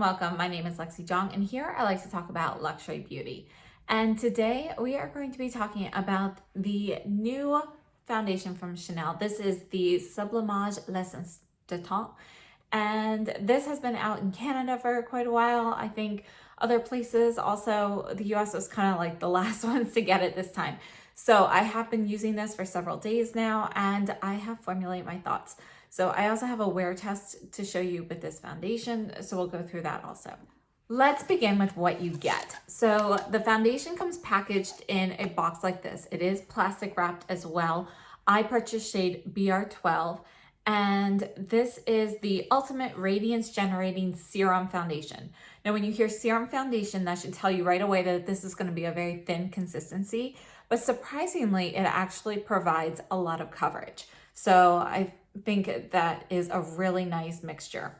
welcome. My name is Lexi Jong, and here I like to talk about luxury beauty. And today we are going to be talking about the new foundation from Chanel. This is the Sublimage L'Essence de Teint, and this has been out in Canada for quite a while. I think other places, also the US was kind of like the last ones to get it this time. So I have been using this for several days now, and I have formulated my thoughts. So I also have a wear test to show you with this foundation, so we'll go through that also. Let's begin with what you get. So the foundation comes packaged in a box like this. It is plastic wrapped as well. I purchased shade BR12, and this is the Ultimate Radiance Generating Serum Foundation. Now, when you hear serum foundation, that should tell you right away that this is going to be a very thin consistency, but surprisingly, it actually provides a lot of coverage. So I think that is a really nice mixture.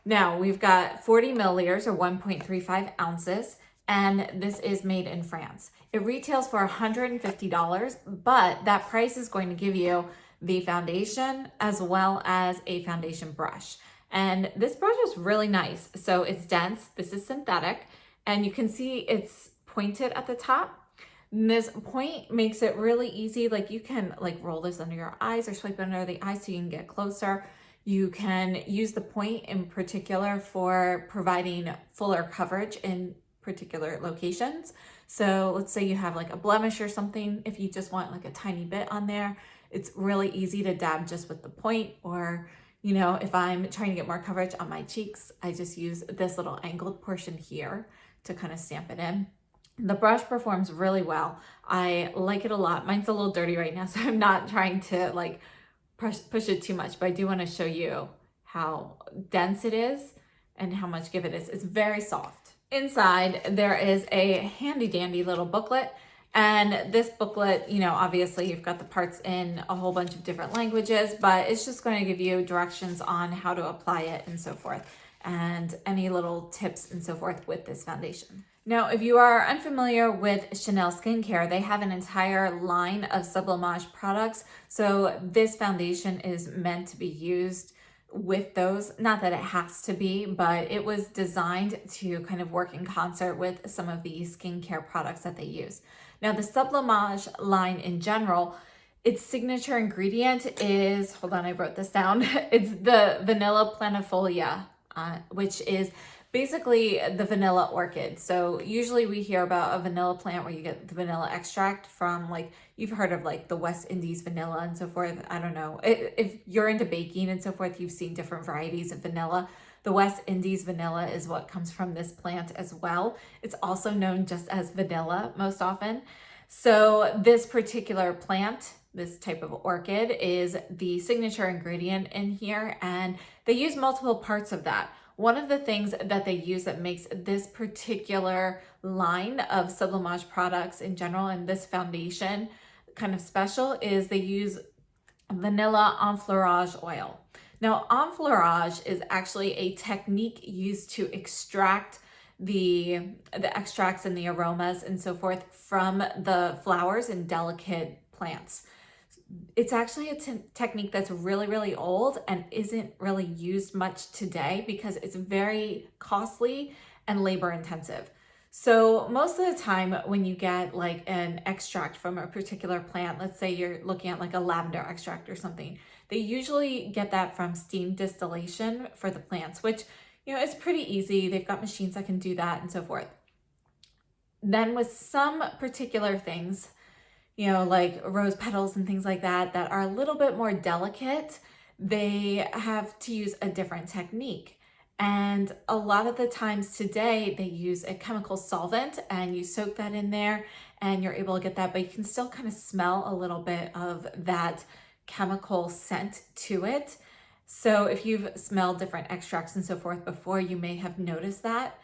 Now we've got 40 milliliters or 1.35 ounces, and this is made in France. It retails for $150, but that price is going to give you the foundation as well as a foundation brush. And this brush is really nice. So it's dense, this is synthetic, and you can see it's pointed at the top. And this point makes it really easy. Like you can like roll this under your eyes or swipe it under the eyes so you can get closer. You can use the point in particular for providing fuller coverage in particular locations. So let's say you have like a blemish or something. If you just want like a tiny bit on there, it's really easy to dab just with the point. Or, you know, if I'm trying to get more coverage on my cheeks, I just use this little angled portion here to kind of stamp it in. The brush performs really well. I like it a lot. Mine's a little dirty right now, so I'm not trying to like push it too much, but I do want to show you how dense it is and how much give it is. It's very soft. Inside, there is a handy dandy little booklet. And this booklet, you know, obviously you've got the parts in a whole bunch of different languages, but it's just going to give you directions on how to apply it and so forth, and any little tips and so forth with this foundation. Now, if you are unfamiliar with Chanel skincare, they have an entire line of Sublimage products. So this foundation is meant to be used with those. Not that it has to be, but it was designed to kind of work in concert with some of the skincare products that they use. Now, the Sublimage line in general, its signature ingredient is, hold on, I wrote this down. It's the vanilla planifolia, which is basically the vanilla orchid. So usually we hear about a vanilla plant where you get the vanilla extract from, like, you've heard of like the West Indies vanilla and so forth. I don't know. If you're into baking and so forth, you've seen different varieties of vanilla. The West Indies vanilla is what comes from this plant as well. It's also known just as vanilla most often. So this particular plant, this type of orchid, is the signature ingredient in here, and they use multiple parts of that. One of the things that they use that makes this particular line of Sublimage products in general and this foundation kind of special is they use vanilla enfleurage oil. Now, enfleurage is actually a technique used to extract the extracts and the aromas and so forth from the flowers and delicate plants. It's actually a technique that's really, really old and isn't really used much today because it's very costly and labor intensive. So most of the time when you get like an extract from a particular plant, let's say you're looking at like a lavender extract or something, they usually get that from steam distillation for the plants, which, you know, it's pretty easy. They've got machines that can do that and so forth. Then with some particular things, you know, like rose petals and things like that, that are a little bit more delicate, they have to use a different technique. And a lot of the times today, they use a chemical solvent and you soak that in there and you're able to get that, but you can still kind of smell a little bit of that chemical scent to it. So if you've smelled different extracts and so forth before, you may have noticed that.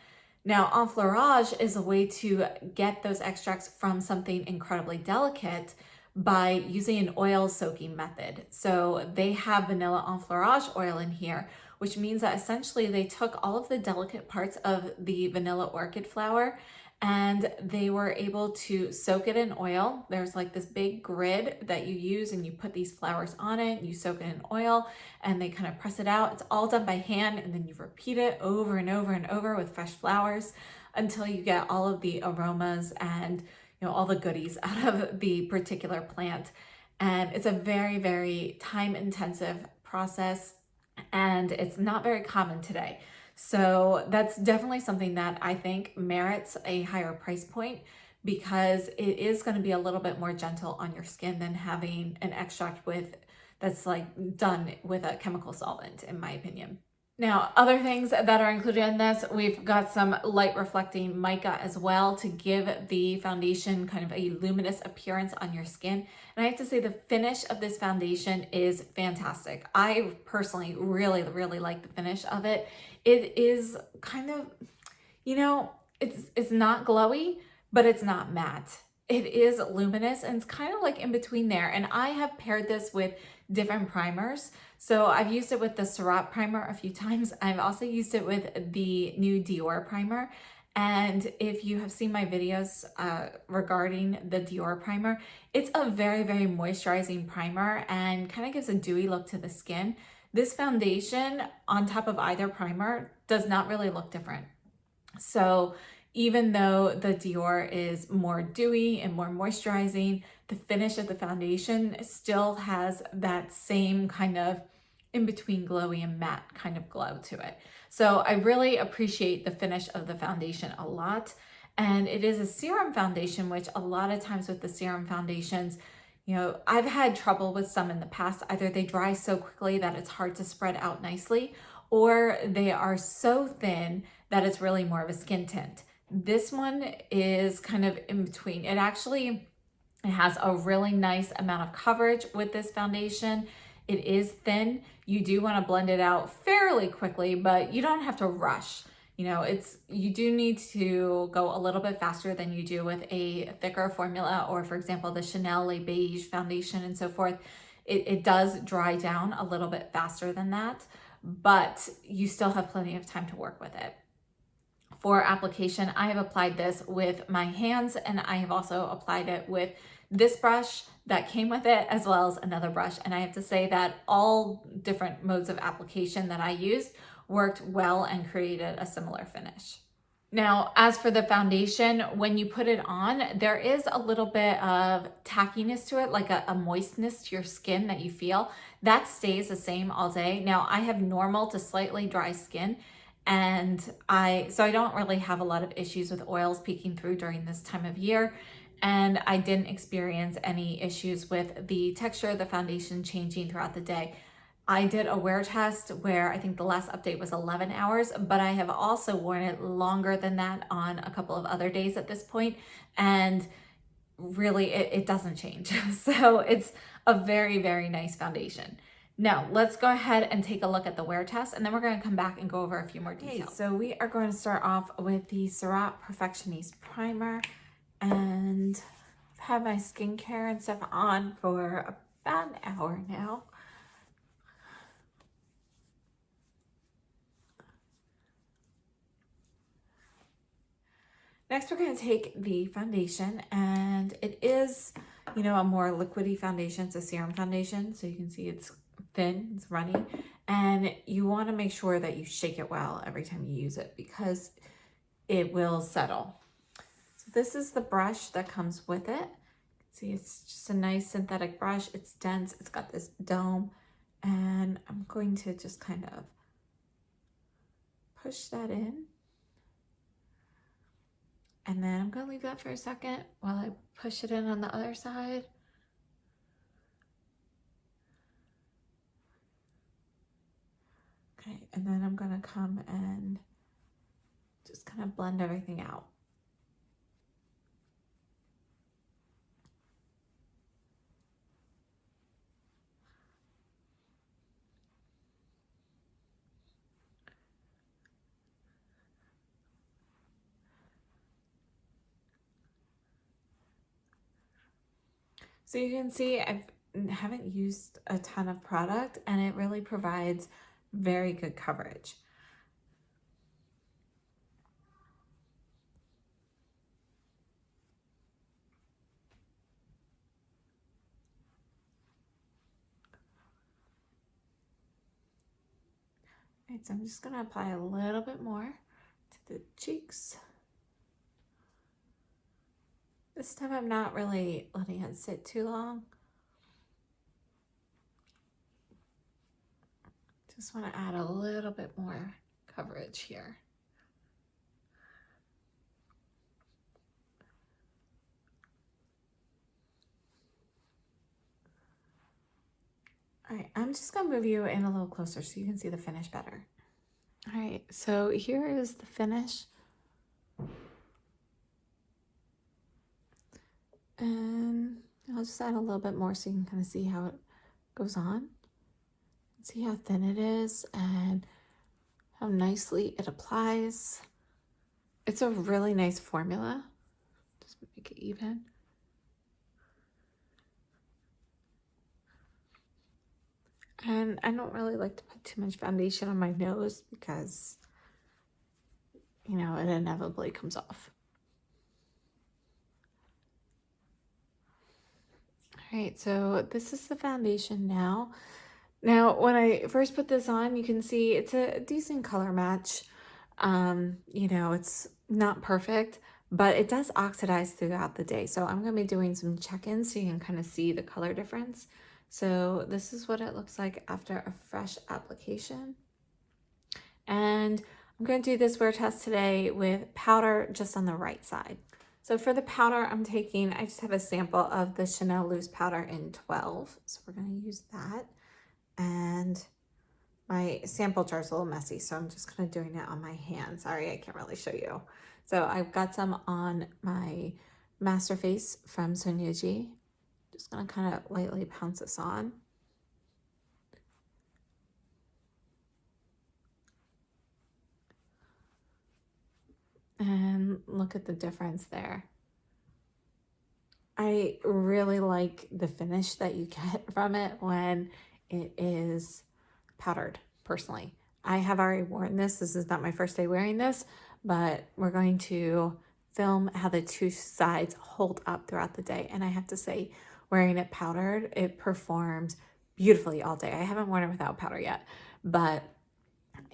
Now, enfleurage is a way to get those extracts from something incredibly delicate by using an oil soaking method. So they have vanilla enfleurage oil in here, which means that essentially they took all of the delicate parts of the vanilla orchid flower and they were able to soak it in oil. There's like this big grid that you use and you put these flowers on it, you soak it in oil, and they kind of press it out. It's all done by hand, and then you repeat it over and over and over with fresh flowers until you get all of the aromas and all the goodies out of the particular plant. And it's a very, very time intensive process, and it's not very common today. So that's definitely something that I think merits a higher price point, because it is going to be a little bit more gentle on your skin than having an extract that's like done with a chemical solvent, in my opinion. Now, other things that are included in this, we've got some light reflecting mica as well to give the foundation kind of a luminous appearance on your skin. And I have to say the finish of this foundation is fantastic. I personally really, really like the finish of it. It is kind of, it's not glowy, but it's not matte. It is luminous, and it's kind of like in between there. And I have paired this with different primers. So I've used it with the Surratt primer a few times. I've also used it with the new Dior primer. And if you have seen my videos regarding the Dior primer, it's a very, very moisturizing primer and kind of gives a dewy look to the skin. This foundation on top of either primer does not really look different. So even though the Dior is more dewy and more moisturizing, the finish of the foundation still has that same kind of in-between glowy and matte kind of glow to it. So I really appreciate the finish of the foundation a lot. And it is a serum foundation, which a lot of times with the serum foundations, I've had trouble with some in the past. Either they dry so quickly that it's hard to spread out nicely, or they are so thin that it's really more of a skin tint. This one is kind of in between. It has a really nice amount of coverage with this foundation. It is thin. You do want to blend it out fairly quickly, but you don't have to rush. You do need to go a little bit faster than you do with a thicker formula, or for example, the Chanel Les Beige foundation and so forth. It does dry down a little bit faster than that, but you still have plenty of time to work with it. For application, I have applied this with my hands, and I have also applied it with this brush that came with it, as well as another brush. And I have to say that all different modes of application that I used worked well and created a similar finish. Now, as for the foundation, when you put it on, there is a little bit of tackiness to it, like a moistness to your skin that you feel. That stays the same all day. Now, I have normal to slightly dry skin, and so I don't really have a lot of issues with oils peeking through during this time of year. And I didn't experience any issues with the texture of the foundation changing throughout the day. I did a wear test where I think the last update was 11 hours, but I have also worn it longer than that on a couple of other days at this point. And really, it doesn't change. So it's a very, very nice foundation. Now, let's go ahead and take a look at the wear test, and then we're going to come back and go over a few more details. Okay, so we are going to start off with the Surratt Perfectioniste Primer, and I've had my skincare and stuff on for about an hour now. Next, we're going to take the foundation, and it is, a more liquidy foundation. It's a serum foundation, so you can see it's thin, it's runny, and you want to make sure that you shake it well every time you use it, because it will settle. So this is the brush that comes with it. See, it's just a nice synthetic brush. It's dense, it's got this dome, and I'm going to just kind of push that in. And then I'm going to leave that for a second while I push it in on the other side. Okay, and then I'm going to come and just kind of blend everything out. So you can see I haven't used a ton of product, and it really provides very good coverage. Right, so I'm just gonna apply a little bit more to the cheeks. This time I'm not really letting it sit too long. Just want to add a little bit more coverage here. All right, I'm just gonna move you in a little closer so you can see the finish better. All right, so here is the finish. And I'll just add a little bit more so you can kind of see how it goes on. See how thin it is and how nicely it applies. It's a really nice formula. Just make it even. And I don't really like to put too much foundation on my nose because, you know, it inevitably comes off. All right, so this is the foundation now. Now, when I first put this on, you can see it's a decent color match. You know, it's not perfect, but it does oxidize throughout the day. So I'm going to be doing some check-ins so you can kind of see the color difference. So this is what it looks like after a fresh application. And I'm going to do this wear test today with powder just on the right side. So for the powder I'm taking, I just have a sample of the Chanel Loose Powder in 12. So we're going to use that. And my sample jar is a little messy, so I'm just kind of doing it on my hand. Sorry, I can't really show you. So I've got some on my Master Face from Sonia G. Just going to kind of lightly pounce this on. And look at the difference there. I really like the finish that you get from it when it is powdered, personally. I have already worn this. This is not my first day wearing this, but we're going to film how the two sides hold up throughout the day. And I have to say, wearing it powdered, it performs beautifully all day. I haven't worn it without powder yet, but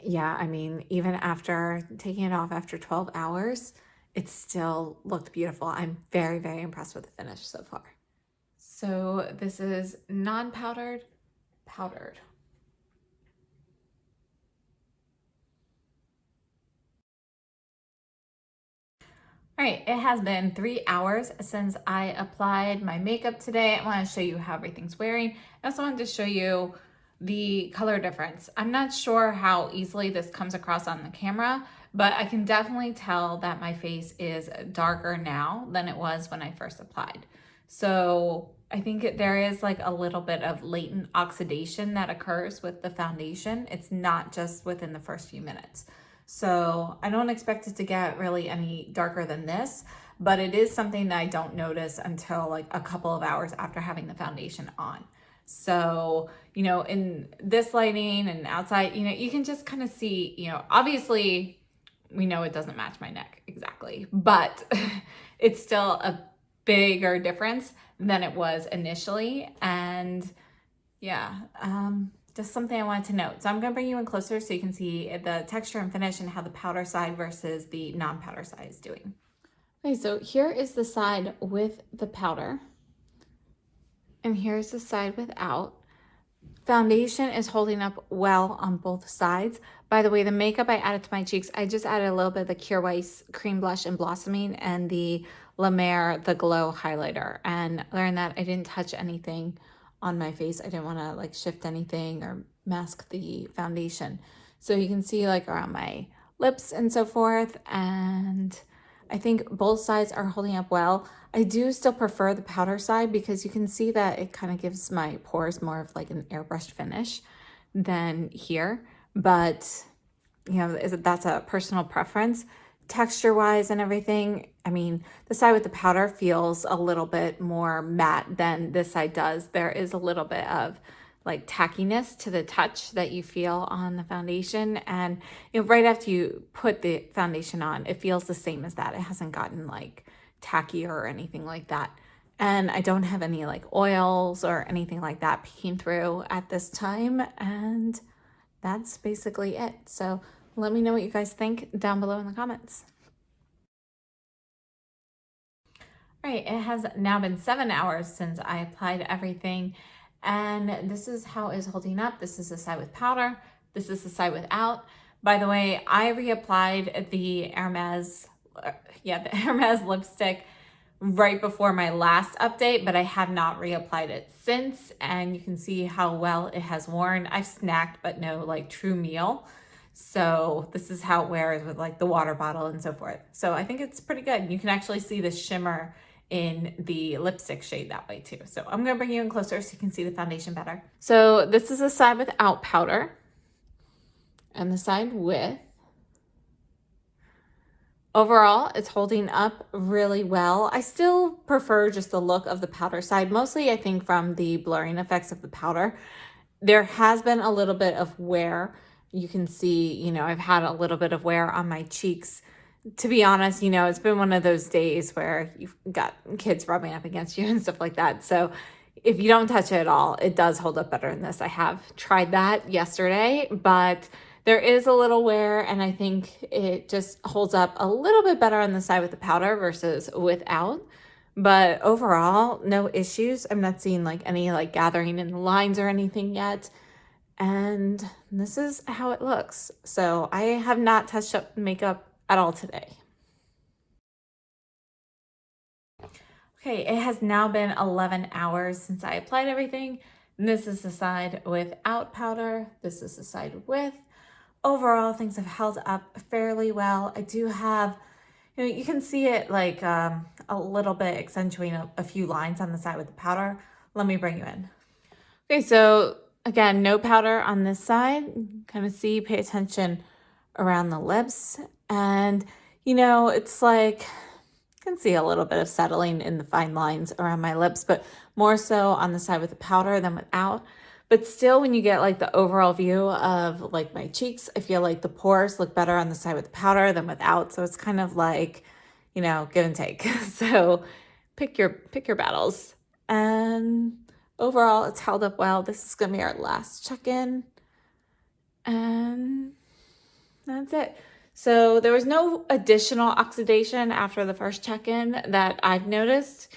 yeah, I mean, even after taking it off after 12 hours, it still looked beautiful. I'm very, very impressed with the finish so far. So this is non-powdered, powdered. All right, it has been 3 hours since I applied my makeup today. I want to show you how everything's wearing. I also wanted to show you the color difference. I'm not sure how easily this comes across on the camera, but I can definitely tell that my face is darker now than it was when I first applied. So I think there is like a little bit of latent oxidation that occurs with the foundation. It's not just within the first few minutes. So I don't expect it to get really any darker than this, but it is something that I don't notice until like a couple of hours after having the foundation on. So, you know, in this lighting and outside, you know, you can just kind of see, you know, obviously we know it doesn't match my neck exactly, but it's still a bigger difference than it was initially. And yeah, just something I wanted to note. So I'm going to bring you in closer so you can see the texture and finish and how the powder side versus the non-powder side is doing. Okay, so here is the side with the powder. And here's the side without. Foundation is holding up well on both sides. By the way, the makeup I added to my cheeks, I just added a little bit of the Kjaer Weis Cream Blush and Blossoming and the La Mer The Glow highlighter. And learned that I didn't touch anything on my face. I didn't want to like shift anything or mask the foundation. So you can see like around my lips and so forth. And I think both sides are holding up well. I do still prefer the powder side because you can see that it kind of gives my pores more of like an airbrushed finish than here. But, you know, that's a personal preference. Texture-wise and everything, I mean, the side with the powder feels a little bit more matte than this side does. There is a little bit of like tackiness to the touch that you feel on the foundation. And you know, right after you put the foundation on, it feels the same as that. It hasn't gotten like tacky or anything like that. And I don't have any like oils or anything like that peeking through at this time. And that's basically it. So let me know what you guys think down below in the comments. All right, it has now been 7 hours since I applied everything, and this is how it's holding up. This is the side with powder. This is the side without. By the way, I reapplied the Hermes lipstick right before my last update, but I have not reapplied it since, and you can see how well it has worn. I've snacked, but no like true meal. So this is how it wears with like the water bottle and so forth. So I think it's pretty good. You can actually see the shimmer in the lipstick shade that way too. So I'm gonna bring you in closer so you can see the foundation better. So this is the side without powder and the side with. Overall, it's holding up really well. I still prefer just the look of the powder side, mostly I think from the blurring effects of the powder. There has been a little bit of wear. You can see, you know, I've had a little bit of wear on my cheeks. To be honest, you know, it's been one of those days where you've got kids rubbing up against you and stuff like that. So if you don't touch it at all, it does hold up better than this. I have tried that yesterday, but there is a little wear, and I think it just holds up a little bit better on the side with the powder versus without. But overall, no issues. I'm not seeing like any like gathering in the lines or anything yet. And this is how it looks. So I have not touched up makeup at all today. Okay, it has now been 11 hours since I applied everything. And this is the side without powder. This is the side with. Overall, things have held up fairly well. I do have, you know, you can see it like a little bit accentuating a few lines on the side with the powder. Let me bring you in. Okay, so again, no powder on this side. Kind of see, pay attention around the lips. And, you know, it's like, you can see a little bit of settling in the fine lines around my lips, but more so on the side with the powder than without. But still, when you get like the overall view of like my cheeks, I feel like the pores look better on the side with the powder than without. So it's kind of like, you know, give and take. So pick your battles. And overall, it's held up well. This is going to be our last check-in. And that's it. So there was no additional oxidation after the first check-in that I've noticed,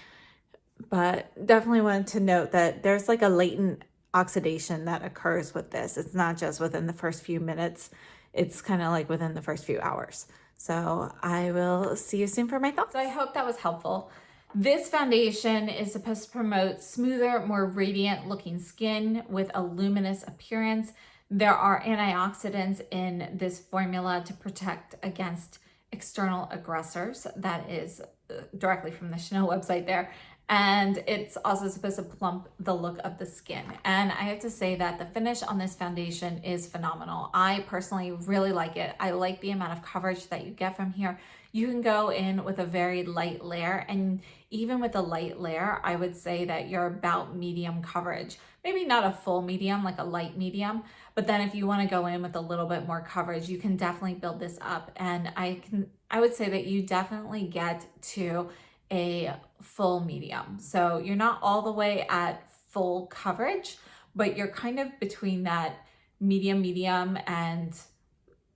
but definitely wanted to note that there's like a latent oxidation that occurs with this. It's not just within the first few minutes. It's kind of like within the first few hours. So I will see you soon for my thoughts. So I hope that was helpful. This foundation is supposed to promote smoother, more radiant looking skin with a luminous appearance. There are antioxidants in this formula to protect against external aggressors. That is directly from the Chanel website there. And it's also supposed to plump the look of the skin. And I have to say that the finish on this foundation is phenomenal. I personally really like it. I like the amount of coverage that you get from here. You can go in with a very light layer, and even with a light layer, I would say that you're about medium coverage. Maybe not a full medium, like a light medium, but then if you want to go in with a little bit more coverage, you can definitely build this up. And I would say that you definitely get to a full medium. So you're not all the way at full coverage, but you're kind of between that medium and,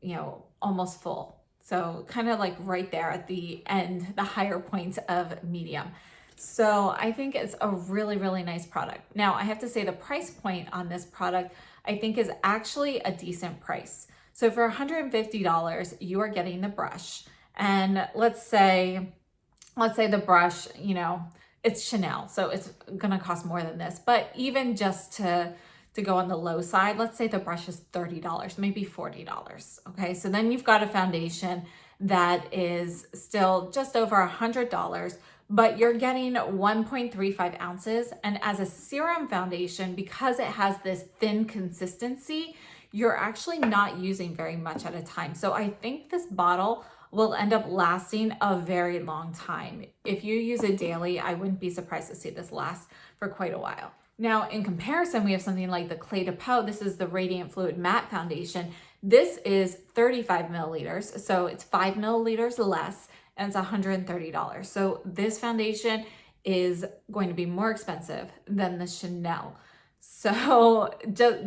you know, almost full. So kind of like right there at the end, the higher point of medium. So I think it's a really, really nice product. Now I have to say the price point on this product, I think is actually a decent price. So for $150, you are getting the brush. And let's say the brush, you know, it's Chanel, so it's gonna cost more than this. But even just to go on the low side, let's say the brush is $30, maybe $40. Okay, so then you've got a foundation that is still just over $100, but you're getting 1.35 ounces. And as a serum foundation, because it has this thin consistency, you're actually not using very much at a time. So I think this bottle will end up lasting a very long time. If you use it daily, I wouldn't be surprised to see this last for quite a while. Now, in comparison, we have something like the Clé de Peau. This is the Radiant Fluid Matte Foundation. This is 35 milliliters, so it's 5 milliliters less, and it's $130. So this foundation is going to be more expensive than the Chanel. So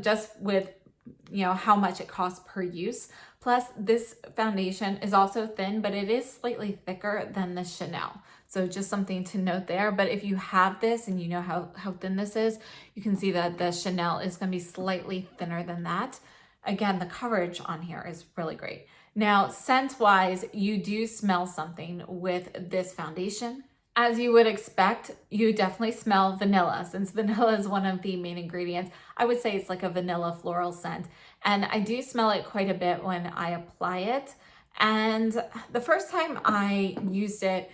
just with how much it costs per use. Plus, this foundation is also thin, but it is slightly thicker than the Chanel. So just something to note there. But if you have this and you know how thin this is, you can see that the Chanel is going to be slightly thinner than that. Again, the coverage on here is really great. Now, scent-wise, you do smell something with this foundation. As you would expect, you definitely smell vanilla, since vanilla is one of the main ingredients. I would say it's like a vanilla floral scent. And I do smell it quite a bit when I apply it. And the first time I used it,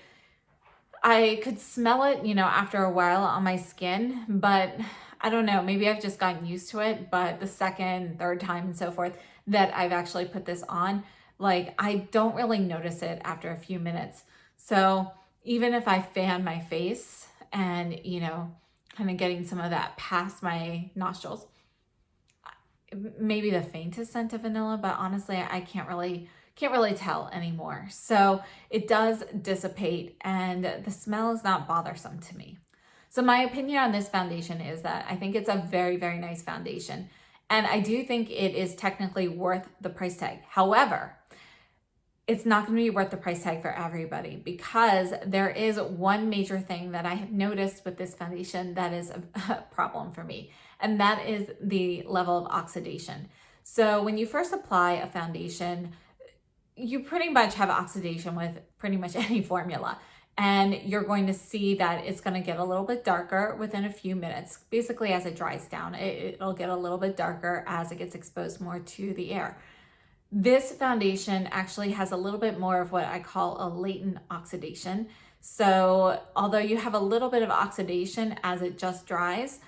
I could smell it, after a while on my skin, but I don't know, maybe I've just gotten used to it. But the second, third time and so forth that I've actually put this on, like, I don't really notice it after a few minutes. So even if I fan my face and, kind of getting some of that past my nostrils, maybe the faintest scent of vanilla, but honestly, I can't really tell anymore. So it does dissipate and the smell is not bothersome to me. So my opinion on this foundation is that I think it's a very, very nice foundation. And I do think it is technically worth the price tag. However, it's not going to be worth the price tag for everybody, because there is one major thing that I have noticed with this foundation that is a problem for me, and that is the level of oxidation. So when you first apply a foundation, you pretty much have oxidation with pretty much any formula, and you're going to see that it's going to get a little bit darker within a few minutes. Basically, as it dries down, it'll get a little bit darker as it gets exposed more to the air. This foundation actually has a little bit more of what I call a latent oxidation. So although you have a little bit of oxidation as it just dries,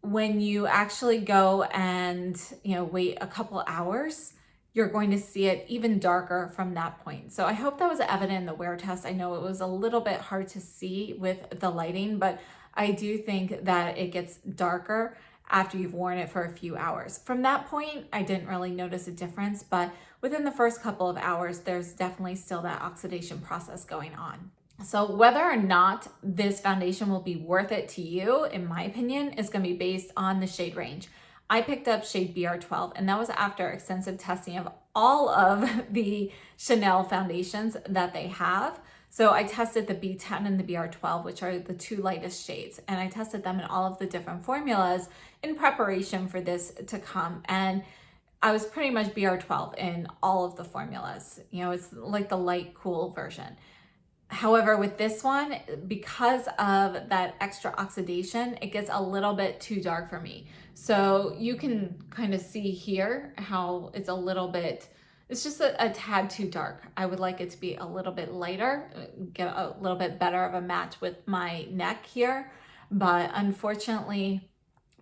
when you actually go and wait a couple hours, you're going to see it even darker from that point. So I hope that was evident in the wear test. I know it was a little bit hard to see with the lighting, but I do think that it gets darker after you've worn it for a few hours. From that point, I didn't really notice a difference, but within the first couple of hours, there's definitely still that oxidation process going on. So whether or not this foundation will be worth it to you, in my opinion, is going to be based on the shade range. I picked up shade BR12, and that was after extensive testing of all of the Chanel foundations that they have. So I tested the B10 and the BR12, which are the two lightest shades, and I tested them in all of the different formulas in preparation for this to come. And I was pretty much BR12 in all of the formulas. It's like the light, cool version. However, with this one, because of that extra oxidation, it gets a little bit too dark for me. So you can kind of see here how it's a little bit, it's just a tad too dark. I would like it to be a little bit lighter, get a little bit better of a match with my neck here. But unfortunately,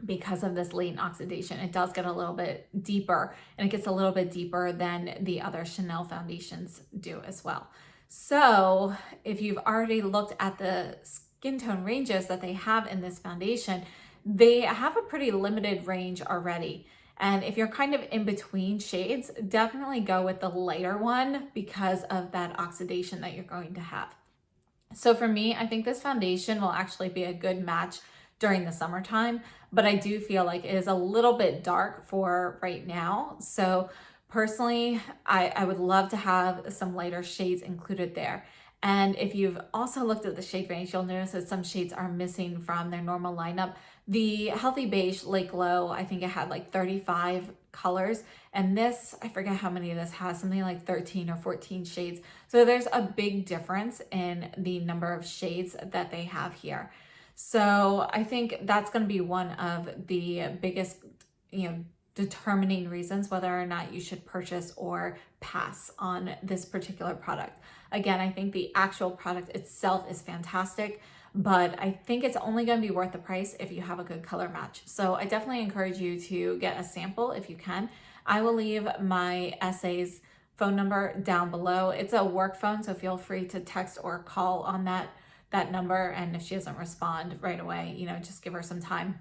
because of this latent oxidation, it does get a little bit deeper, and it gets a little bit deeper than the other Chanel foundations do as well. So if you've already looked at the skin tone ranges that they have in this foundation, they have a pretty limited range already. And if you're kind of in between shades, definitely go with the lighter one because of that oxidation that you're going to have. So for me, I think this foundation will actually be a good match during the summertime, but I do feel like it is a little bit dark for right now. So personally, I would love to have some lighter shades included there. And if you've also looked at the shade range, you'll notice that some shades are missing from their normal lineup. The Healthy Beige Lake Glow, I think it had like 35 colors. And this, I forget how many this has, something like 13 or 14 shades. So there's a big difference in the number of shades that they have here. So I think that's going to be one of the biggest, determining reasons whether or not you should purchase or pass on this particular product. Again, I think the actual product itself is fantastic, but I think it's only going to be worth the price if you have a good color match. So I definitely encourage you to get a sample if you can. I will leave my essay's phone number down below. It's a work phone, so feel free to text or call on that number. And if she doesn't respond right away, just give her some time.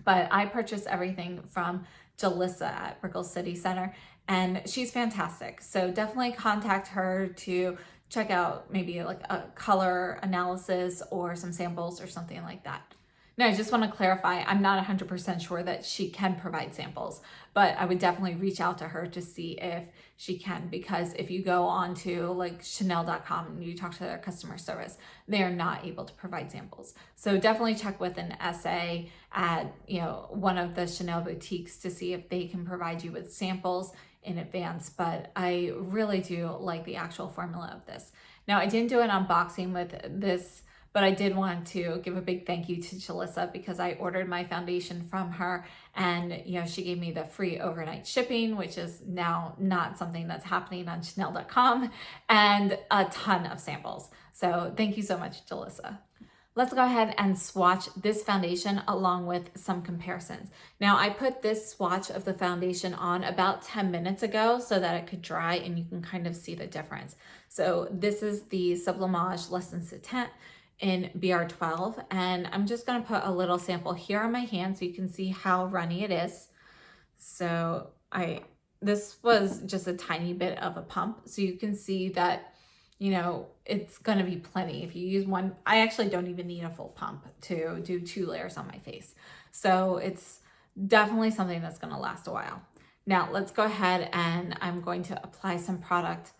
But I purchased everything from Jelissa at Brickell City Center, and she's fantastic. So definitely contact her to check out maybe like a color analysis or some samples or something like that. Now, I just want to clarify, I'm not 100% sure that she can provide samples, but I would definitely reach out to her to see if she can, because if you go on to like Chanel.com and you talk to their customer service, they are not able to provide samples. So definitely check with an SA at, you know, one of the Chanel boutiques to see if they can provide you with samples in advance. But I really do like the actual formula of this. Now, I didn't do an unboxing with this, but I did want to give a big thank you to Jelissa because I ordered my foundation from her, and you know, she gave me the free overnight shipping, which is now not something that's happening on Chanel.com, and a ton of samples. So thank you so much, Jelissa. Let's go ahead and swatch this foundation along with some comparisons. Now, I put this swatch of the foundation on about 10 minutes ago so that it could dry and you can kind of see the difference. So this is the Sublimage Teint in BR12, and I'm just going to put a little sample here on my hand so you can see how runny it is. So this was just a tiny bit of a pump, so you can see that, you know, it's going to be plenty. If you use one, I actually don't even need a full pump to do 2 layers on my face. So it's definitely something that's going to last a while. Now let's go ahead and I'm going to apply some product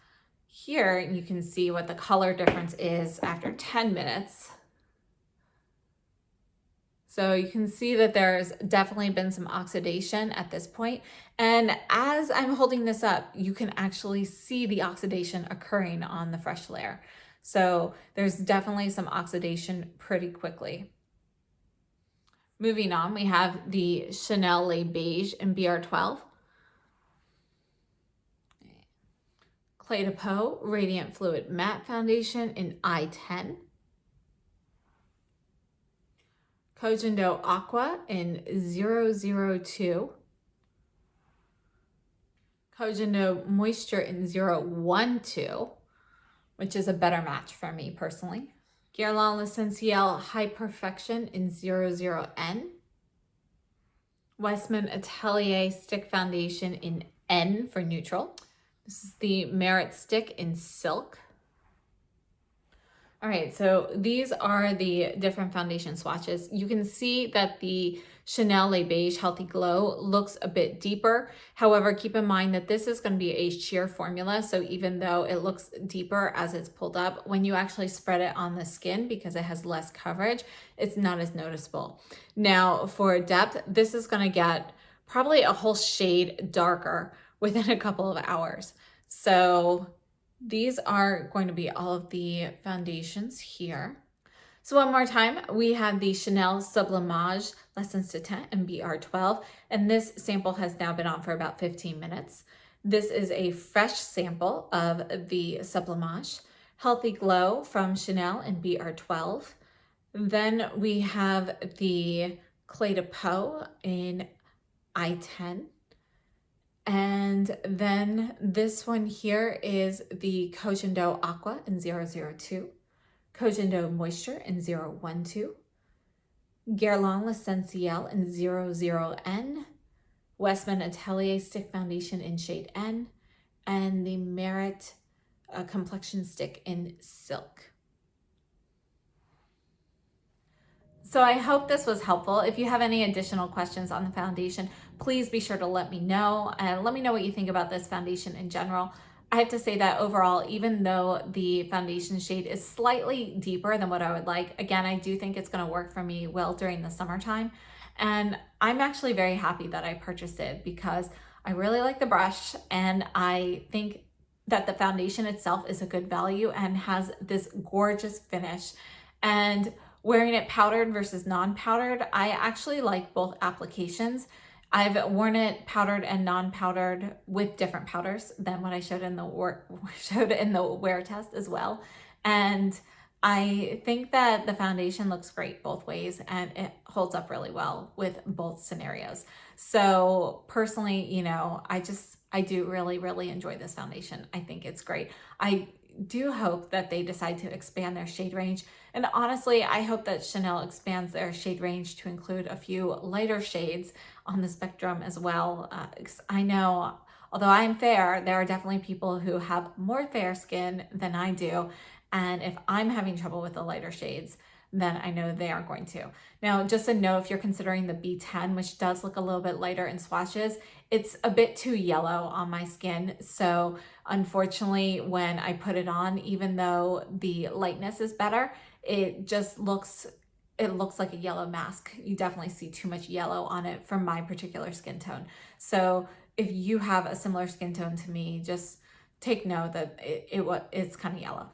here, and you can see what the color difference is after 10 minutes. So you can see that there's definitely been some oxidation at this point. And as I'm holding this up, you can actually see the oxidation occurring on the fresh layer. So there's definitely some oxidation pretty quickly. Moving on, we have the Chanel Le Beige in BR12. Clé de Peau Radiant Fluid Matte Foundation in I10. Cogendo Aqua in 002. Cogendo Moisture in 012, which is a better match for me personally. Guerlain L'Essentiel High Perfection in 00N. Westman Atelier Stick Foundation in N for neutral. This is the Merit Stick in Silk. All right, so these are the different foundation swatches. You can see that the Chanel Le Beige Healthy Glow looks a bit deeper. However, keep in mind that this is going to be a sheer formula. So even though it looks deeper as it's pulled up, when you actually spread it on the skin, because it has less coverage, it's not as noticeable. Now for depth, this is going to get probably a whole shade darker within a couple of hours. So these are going to be all of the foundations here. So one more time, we have the Chanel Sublimage Teint in BR12, and this sample has now been on for about 15 minutes. This is a fresh sample of the Sublimage. Healthy Glow from Chanel in BR12. Then we have the Clé de Peau in I10. And then this one here is the Cogendo Aqua in 002, Cogendo Moisture in 012, Guerlain L'Essentiel in 00N, Westman Atelier Stick Foundation in shade N, and the Merit Complexion Stick in Silk. So I hope this was helpful. If you have any additional questions on the foundation, please be sure to let me know, and let me know what you think about this foundation in general. I have to say that overall, even though the foundation shade is slightly deeper than what I would like, again, I do think it's going to work for me well during the summertime. And I'm actually very happy that I purchased it because I really like the brush, and I think that the foundation itself is a good value and has this gorgeous finish. And wearing it powdered versus non-powdered, I actually like both applications. I've worn it powdered and non-powdered with different powders than what I showed in the wear test as well. And I think that the foundation looks great both ways, and it holds up really well with both scenarios. So personally, you know, I do really enjoy this foundation. I think it's great. I do hope that they decide to expand their shade range. And honestly, I hope that Chanel expands their shade range to include a few lighter shades on the spectrum as well. I know, although I am fair, there are definitely people who have more fair skin than I do. And if I'm having trouble with the lighter shades, then I know they are going to. Now, just a note, if you're considering the B10, which does look a little bit lighter in swatches, it's a bit too yellow on my skin. So unfortunately, when I put it on, even though the lightness is better, it just looks like a yellow mask. You definitely see too much yellow on it for my particular skin tone. So if you have a similar skin tone to me, just take note that it's kind of yellow.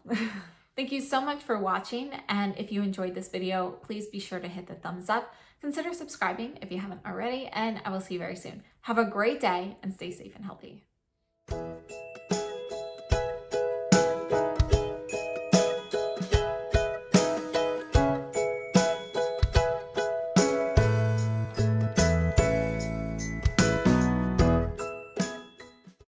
Thank you so much for watching, and if you enjoyed this video, please be sure to hit the thumbs up. Consider subscribing if you haven't already, and I will see you very soon. Have a great day and stay safe and healthy.